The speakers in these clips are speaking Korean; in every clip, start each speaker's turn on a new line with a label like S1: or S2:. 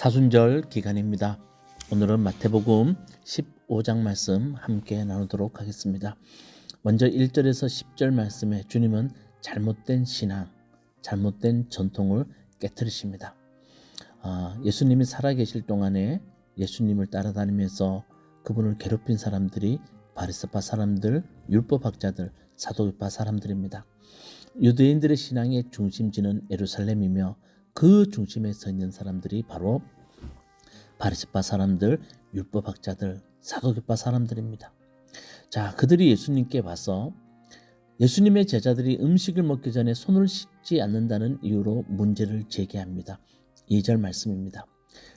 S1: 사순절 기간입니다. 오늘은 마태복음 15장 말씀 함께 나누도록 하겠습니다. 먼저 1절에서 10절 말씀에 주님은 잘못된 신앙, 잘못된 전통을 깨트리십니다. 예수님이 살아계실 동안에 예수님을 따라다니면서 그분을 괴롭힌 사람들이 바리새파 사람들, 율법학자들, 사도교파 사람들입니다. 유대인들의 신앙의 중심지는 예루살렘이며 그 중심에 서 있는 사람들이 바로 바리새파 사람들, 율법학자들, 사도교파 사람들입니다. 자, 그들이 예수님께 와서 예수님의 제자들이 음식을 먹기 전에 손을 씻지 않는다는 이유로 문제를 제기합니다. 2절 말씀입니다.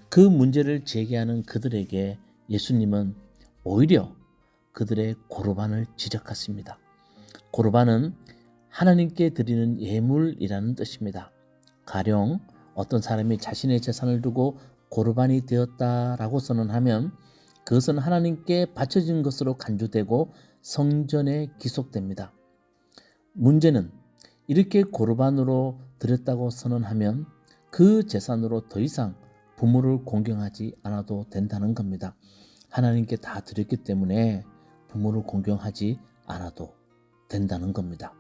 S1: 그 문제를 제기하는 그들에게 예수님은 오히려 그들의 고르반을 지적하십니다. 고르반은 하나님께 드리는 예물이라는 뜻입니다. 가령 어떤 사람이 자신의 재산을 두고 고르반이 되었다라고 선언하면 그것은 하나님께 바쳐진 것으로 간주되고 성전에 기속됩니다. 문제는 이렇게 고르반으로 드렸다고 선언하면 그 재산으로 더 이상 부모를 공경하지 않아도 된다는 겁니다. 하나님께 다 드렸기 때문에 부모를 공경하지 않아도 된다는 겁니다.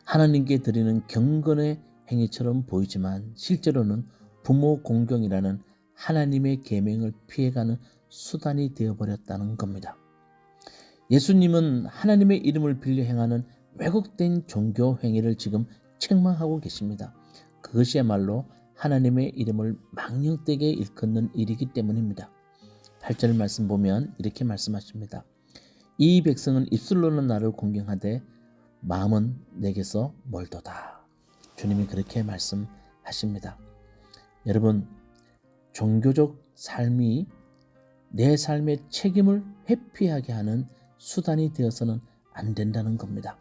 S1: 하나님께 드리는 경건의 행위처럼 보이지만 실제로는 부모 공경이라는 하나님의 계명을 피해가는 수단이 되어버렸다는 겁니다. 예수님은 하나님의 이름을 빌려 행하는 왜곡된 종교 행위를 지금 책망하고 계십니다. 그것이야말로 하나님의 이름을 망령되게 일컫는 일이기 때문입니다. 8절 말씀 보면 이렇게 말씀하십니다. 이 백성은 입술로는 나를 공경하되 마음은 내게서 멀도다. 주님이 그렇게 말씀하십니다. 여러분, 종교적 삶이 내 삶의 책임을 회피하게 하는 수단이 되어서는 안 된다는 겁니다.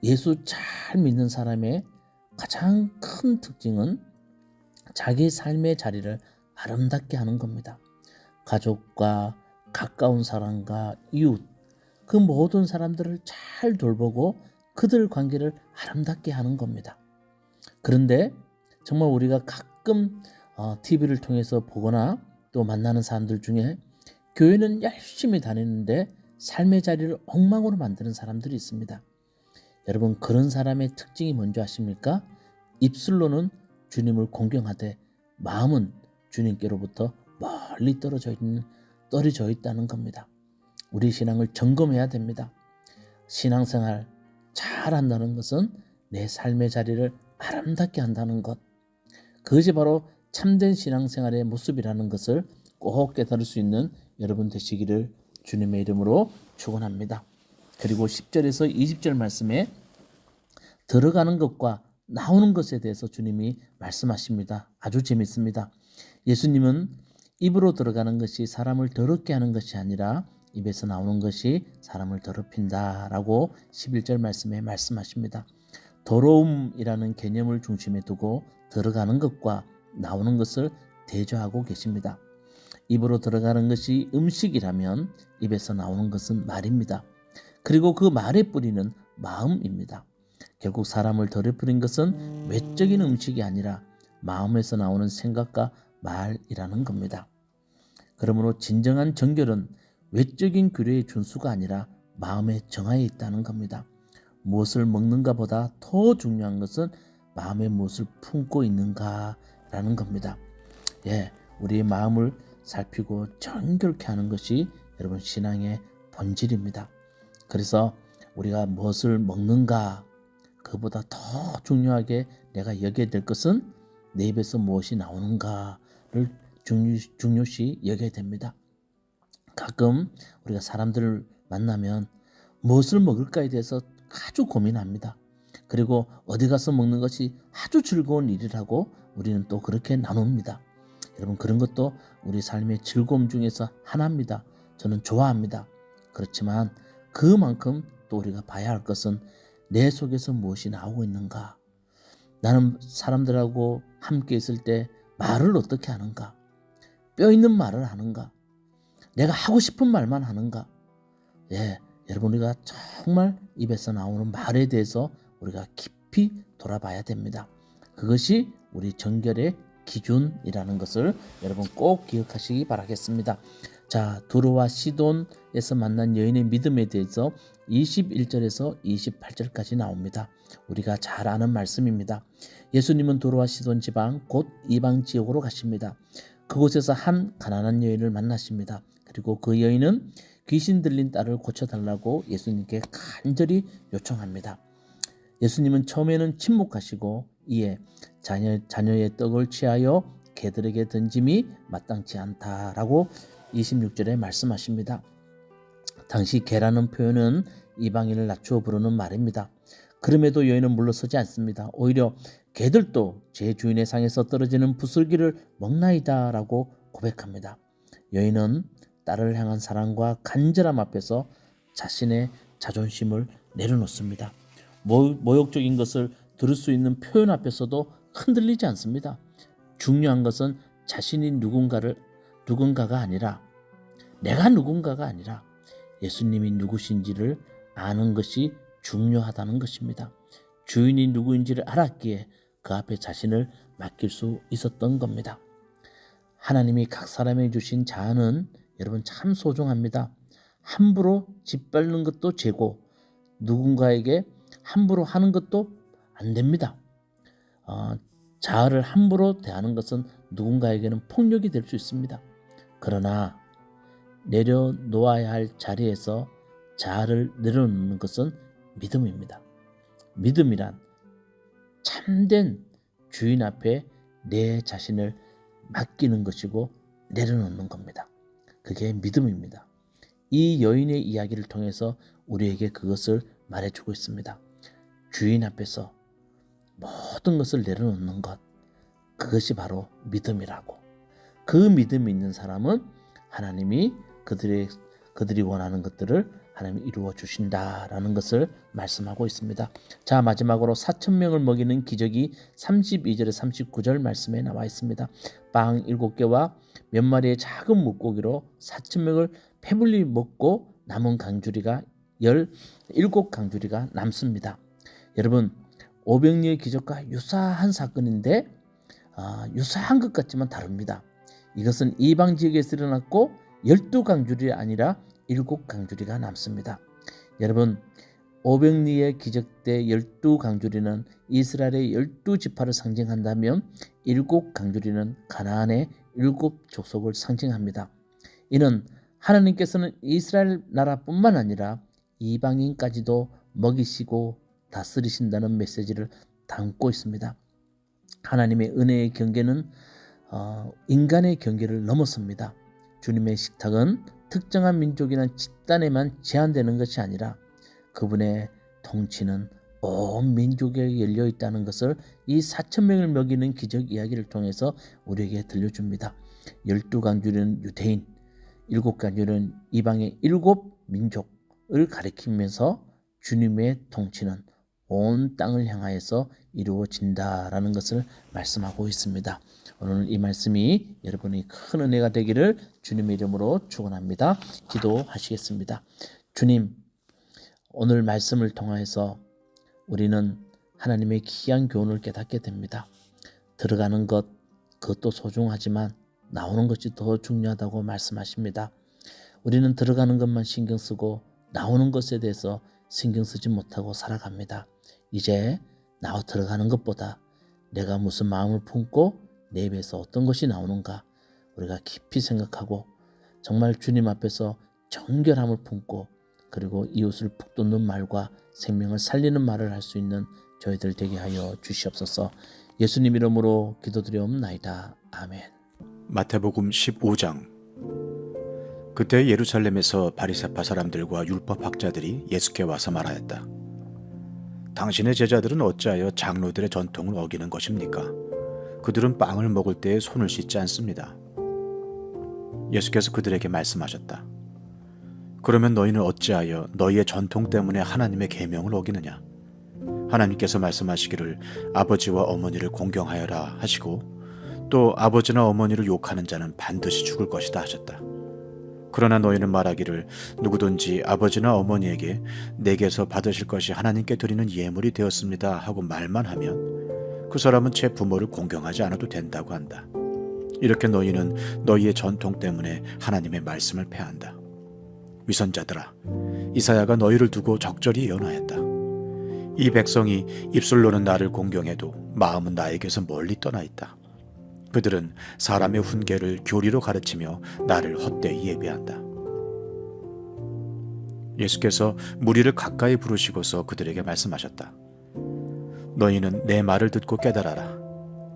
S1: 예수 잘 믿는 사람의 가장 큰 특징은 자기 삶의 자리를 아름답게 하는 겁니다. 가족과 가까운 사람과 이웃, 그 모든 사람들을 잘 돌보고 그들 관계를 아름답게 하는 겁니다. 그런데 정말 우리가 가끔 TV를 통해서 보거나 또 만나는 사람들 중에 교회는 열심히 다니는데 삶의 자리를 엉망으로 만드는 사람들이 있습니다. 여러분, 그런 사람의 특징이 뭔지 아십니까? 입술로는 주님을 공경하되 마음은 주님께로부터 멀리 떨어져 있다는 겁니다. 우리 신앙을 점검해야 됩니다. 신앙생활 잘한다는 것은 내 삶의 자리를 아름답게 한다는 것, 그것이 바로 참된 신앙생활의 모습이라는 것을 꼭 깨달을 수 있는 여러분 되시기를 주님의 이름으로 축원합니다. 그리고 10절에서 20절 말씀에 들어가는 것과 나오는 것에 대해서 주님이 말씀하십니다. 아주 재밌습니다. 예수님은 입으로 들어가는 것이 사람을 더럽게 하는 것이 아니라 입에서 나오는 것이 사람을 더럽힌다 라고 11절 말씀에 말씀하십니다. 더러움이라는 개념을 중심에 두고 들어가는 것과 나오는 것을 대조하고 계십니다. 입으로 들어가는 것이 음식이라면 입에서 나오는 것은 말입니다. 그리고 그 말의 뿌리는 마음입니다. 결국 사람을 더럽히는 것은 외적인 음식이 아니라 마음에서 나오는 생각과 말이라는 겁니다. 그러므로 진정한 정결은 외적인 규례의 준수가 아니라 마음의 정화에 있다는 겁니다. 무엇을 먹는가 보다 더 중요한 것은 마음에 무엇을 품고 있는가라는 겁니다. 우리의 마음을 살피고 정결케 하는 것이 여러분 신앙의 본질입니다. 그래서 우리가 무엇을 먹는가, 그보다 더 중요하게 내가 여겨야 될 것은 내 입에서 무엇이 나오는가를 중요시 여겨야 됩니다. 가끔 우리가 사람들을 만나면 무엇을 먹을까에 대해서 아주 고민합니다. 그리고 어디 가서 먹는 것이 아주 즐거운 일이라고 우리는 또 그렇게 나눕니다. 여러분, 그런 것도 우리 삶의 즐거움 중에서 하나입니다. 저는 좋아합니다. 그렇지만 그만큼 또 우리가 봐야 할 것은 내 속에서 무엇이 나오고 있는가, 나는 사람들하고 함께 있을 때 말을 어떻게 하는가, 뼈 있는 말을 하는가, 내가 하고 싶은 말만 하는가. 여러분, 우리가 정말 입에서 나오는 말에 대해서 우리가 깊이 돌아봐야 됩니다. 그것이 우리 정결의 기준이라는 것을 여러분 꼭 기억하시기 바라겠습니다. 자, 두로와 시돈에서 만난 여인의 믿음에 대해서 21절에서 28절까지 나옵니다. 우리가 잘 아는 말씀입니다. 예수님은 두로와 시돈 지방 곧 이방 지역으로 가십니다. 그곳에서 한 가난한 여인을 만나십니다. 그리고 그 여인은 귀신 들린 딸을 고쳐달라고 예수님께 간절히 요청합니다. 예수님은 처음에는 침묵하시고 이에 자녀의 떡을 취하여 개들에게 던짐이 마땅치 않다라고 26절에 말씀하십니다. 당시 개라는 표현은 이방인을 낮추어 부르는 말입니다. 그럼에도 여인은 물러서지 않습니다. 오히려 개들도 제 주인의 상에서 떨어지는 부슬기를 먹나이다 라고 고백합니다. 여인은 딸을 향한 사랑과 간절함 앞에서 자신의 자존심을 내려놓습니다. 모욕적인 것을 들을 수 있는 표현 앞에서도 흔들리지 않습니다. 중요한 것은 자신이 누군가가 아니라 내가 누군가가 아니라 예수님이 누구신지를 아는 것이 중요하다는 것입니다. 주인이 누구인지를 알았기에 그 앞에 자신을 맡길 수 있었던 겁니다. 하나님이 각 사람에게 주신 자아는 여러분 참 소중합니다. 함부로 짓밟는 것도 죄고 누군가에게 함부로 하는 것도 안 됩니다. 자아를 함부로 대하는 것은 누군가에게는 폭력이 될 수 있습니다. 그러나 내려놓아야 할 자리에서 자아를 내려놓는 것은 믿음입니다. 믿음이란 참된 주인 앞에 내 자신을 맡기는 것이고 내려놓는 겁니다. 그게 믿음입니다. 이 여인의 이야기를 통해서 우리에게 그것을 말해주고 있습니다. 주인 앞에서 모든 것을 내려놓는 것, 그것이 바로 믿음이라고. 그 믿음이 있는 사람은 하나님이 그들이 원하는 것들을 하나님이 이루어 주신다라는 것을 말씀하고 있습니다. 자, 마지막으로 4,000명을 먹이는 기적이 32절에 39절 말씀에 나와 있습니다. 빵 7개와 몇 마리의 작은 물고기로 4,000명을 배불리 먹고 남은 강주리가 17강주리가 남습니다. 여러분, 오병이의 기적과 유사한 사건인데 유사한 것 같지만 다릅니다. 이것은 이방 지역에서 일어났고 12강주리 아니라 7강주리가 남습니다. 여러분, 오병리의 기적 때 12강주리는 이스라엘의 12지파를 상징한다면 7강주리는 가나안의 7족속을 상징합니다. 이는 하나님께서는 이스라엘 나라뿐만 아니라 이방인까지도 먹이시고 다스리신다는 메시지를 담고 있습니다. 하나님의 은혜의 경계는 인간의 경계를 넘어섭니다. 주님의 식탁은 특정한 민족이나 집단에만 제한되는 것이 아니라 그분의 통치는 온 민족에게 열려 있다는 것을 이 4,000명을 먹이는 기적 이야기를 통해서 우리에게 들려줍니다. 12강주리는 유대인, 7강주리는 이방의 7민족을 가리키면서 주님의 통치는 온 땅을 향하여서 이루어진다라는 것을 말씀하고 있습니다. 오늘 이 말씀이 여러분이 큰 은혜가 되기를 주님의 이름으로 축원합니다. 기도하시겠습니다. 주님, 오늘 말씀을 통하여서 우리는 하나님의 귀한 교훈을 깨닫게 됩니다. 들어가는 것, 그것도 소중하지만 나오는 것이 더 중요하다고 말씀하십니다. 우리는 들어가는 것만 신경 쓰고 나오는 것에 대해서 신경 쓰지 못하고 살아갑니다. 이제 나와 들어가는 것보다 내가 무슨 마음을 품고 내 입에서 어떤 것이 나오는가 우리가 깊이 생각하고 정말 주님 앞에서 정결함을 품고 그리고 이웃을 북돋는 말과 생명을 살리는 말을 할 수 있는 저희들 되게 하여 주시옵소서. 예수님 이름으로 기도드리옵나이다. 아멘.
S2: 마태복음 15장. 그때 예루살렘에서 바리새파 사람들과 율법학자들이 예수께 와서 말하였다. 당신의 제자들은 어찌하여 장로들의 전통을 어기는 것입니까? 그들은 빵을 먹을 때에 손을 씻지 않습니다. 예수께서 그들에게 말씀하셨다. 그러면 너희는 어찌하여 너희의 전통 때문에 하나님의 계명을 어기느냐? 하나님께서 말씀하시기를 아버지와 어머니를 공경하여라 하시고 또 아버지나 어머니를 욕하는 자는 반드시 죽을 것이다 하셨다. 그러나 너희는 말하기를 누구든지 아버지나 어머니에게 내게서 받으실 것이 하나님께 드리는 예물이 되었습니다 하고 말만 하면 그 사람은 제 부모를 공경하지 않아도 된다고 한다. 이렇게 너희는 너희의 전통 때문에 하나님의 말씀을 폐한다. 위선자들아, 이사야가 너희를 두고 적절히 예언하였다. 이 백성이 입술로는 나를 공경해도 마음은 나에게서 멀리 떠나 있다. 그들은 사람의 훈계를 교리로 가르치며 나를 헛되이 예배한다. 예수께서 무리를 가까이 부르시고서 그들에게 말씀하셨다. 너희는 내 말을 듣고 깨달아라.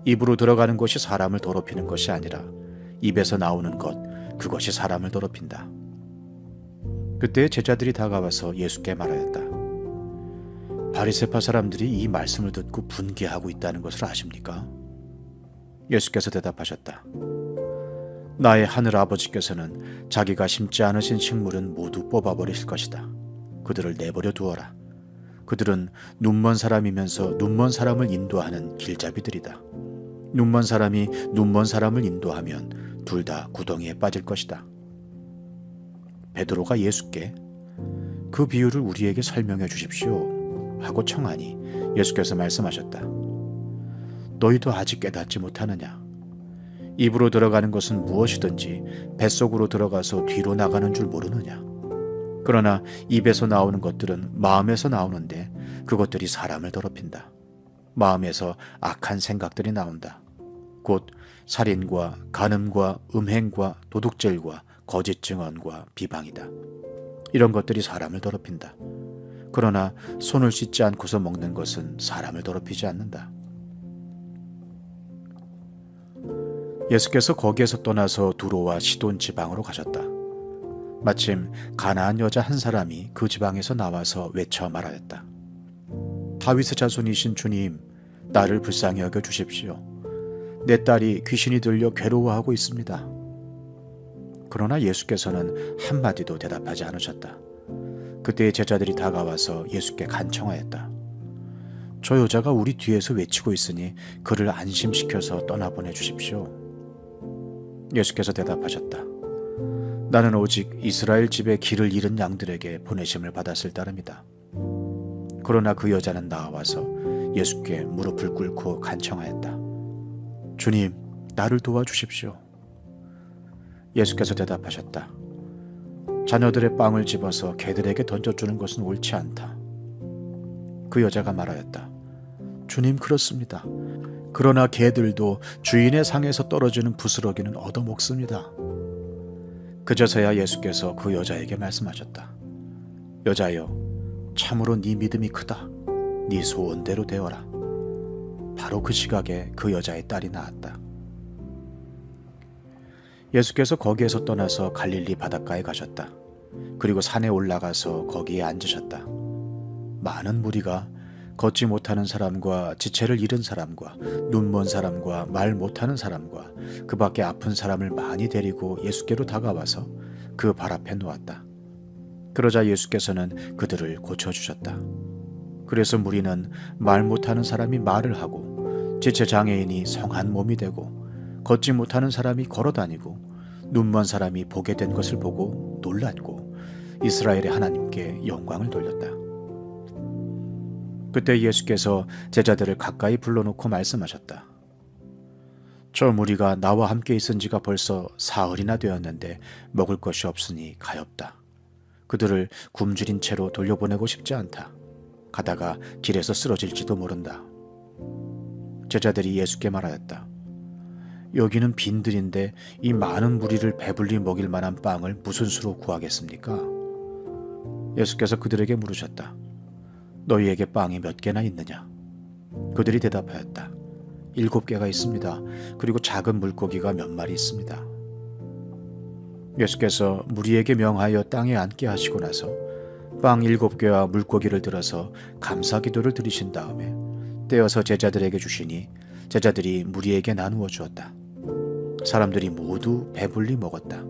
S2: 입으로 들어가는 것이 사람을 더럽히는 것이 아니라 입에서 나오는 것, 그것이 사람을 더럽힌다. 그때 제자들이 다가와서 예수께 말하였다. 바리새파 사람들이 이 말씀을 듣고 분개하고 있다는 것을 아십니까? 예수께서 대답하셨다. 나의 하늘 아버지께서는 자기가 심지 않으신 식물은 모두 뽑아버리실 것이다. 그들을 내버려 두어라. 그들은 눈먼 사람이면서 눈먼 사람을 인도하는 길잡이들이다. 눈먼 사람이 눈먼 사람을 인도하면 둘 다 구덩이에 빠질 것이다. 베드로가 예수께 그 비유를 우리에게 설명해 주십시오 하고 청하니 예수께서 말씀하셨다. 너희도 아직 깨닫지 못하느냐? 입으로 들어가는 것은 무엇이든지 뱃속으로 들어가서 뒤로 나가는 줄 모르느냐? 그러나 입에서 나오는 것들은 마음에서 나오는데 그것들이 사람을 더럽힌다. 마음에서 악한 생각들이 나온다. 곧 살인과 간음과 음행과 도둑질과 거짓 증언과 비방이다. 이런 것들이 사람을 더럽힌다. 그러나 손을 씻지 않고서 먹는 것은 사람을 더럽히지 않는다. 예수께서 거기에서 떠나서 두로와 시돈 지방으로 가셨다. 마침 가나안 여자 한 사람이 그 지방에서 나와서 외쳐 말하였다. 다윗의 자손이신 주님, 나를 불쌍히 여겨 주십시오. 내 딸이 귀신이 들려 괴로워하고 있습니다. 그러나 예수께서는 한마디도 대답하지 않으셨다. 그때 제자들이 다가와서 예수께 간청하였다. 저 여자가 우리 뒤에서 외치고 있으니 그를 안심시켜서 떠나보내 주십시오. 예수께서 대답하셨다. 나는 오직 이스라엘 집에 길을 잃은 양들에게 보내심을 받았을 따름이다. 그러나 그 여자는 나와서 예수께 무릎을 꿇고 간청하였다. 주님, 나를 도와주십시오. 예수께서 대답하셨다. 자녀들의 빵을 집어서 개들에게 던져주는 것은 옳지 않다. 그 여자가 말하였다. 주님, 그렇습니다. 그러나 개들도 주인의 상에서 떨어지는 부스러기는 얻어먹습니다. 그제서야 예수께서 그 여자에게 말씀하셨다. 여자여, 참으로 네 믿음이 크다. 네 소원대로 되어라. 바로 그 시각에 그 여자의 딸이 나았다. 예수께서 거기에서 떠나서 갈릴리 바닷가에 가셨다. 그리고 산에 올라가서 거기에 앉으셨다. 많은 무리가 걷지 못하는 사람과 지체를 잃은 사람과 눈먼 사람과 말 못하는 사람과 그 밖에 아픈 사람을 많이 데리고 예수께로 다가와서 그 발 앞에 놓았다. 그러자 예수께서는 그들을 고쳐주셨다. 그래서 무리는 말 못하는 사람이 말을 하고 지체 장애인이 성한 몸이 되고 걷지 못하는 사람이 걸어다니고 눈먼 사람이 보게 된 것을 보고 놀랐고 이스라엘의 하나님께 영광을 돌렸다. 그때 예수께서 제자들을 가까이 불러놓고 말씀하셨다. 저 무리가 나와 함께 있은 지가 벌써 사흘이나 되었는데 먹을 것이 없으니 가엾다. 그들을 굶주린 채로 돌려보내고 싶지 않다. 가다가 길에서 쓰러질지도 모른다. 제자들이 예수께 말하였다. 여기는 빈들인데 이 많은 무리를 배불리 먹일 만한 빵을 무슨 수로 구하겠습니까? 예수께서 그들에게 물으셨다. 너희에게 빵이 몇 개나 있느냐? 그들이 대답하였다. 7개가 있습니다. 그리고 작은 물고기가 몇 마리 있습니다. 예수께서 무리에게 명하여 땅에 앉게 하시고 나서 빵 7개와 물고기를 들어서 감사기도를 드리신 다음에 떼어서 제자들에게 주시니 제자들이 무리에게 나누어 주었다. 사람들이 모두 배불리 먹었다.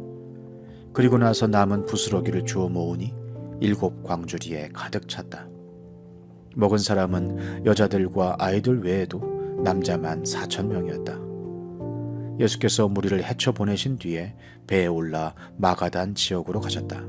S2: 그리고 나서 남은 부스러기를 주워 모으니 7 광주리에 가득 찼다. 먹은 사람은 여자들과 아이들 외에도 남자만 4,000명이었다. 예수께서 무리를 헤쳐 보내신 뒤에 배에 올라 마가단 지역으로 가셨다.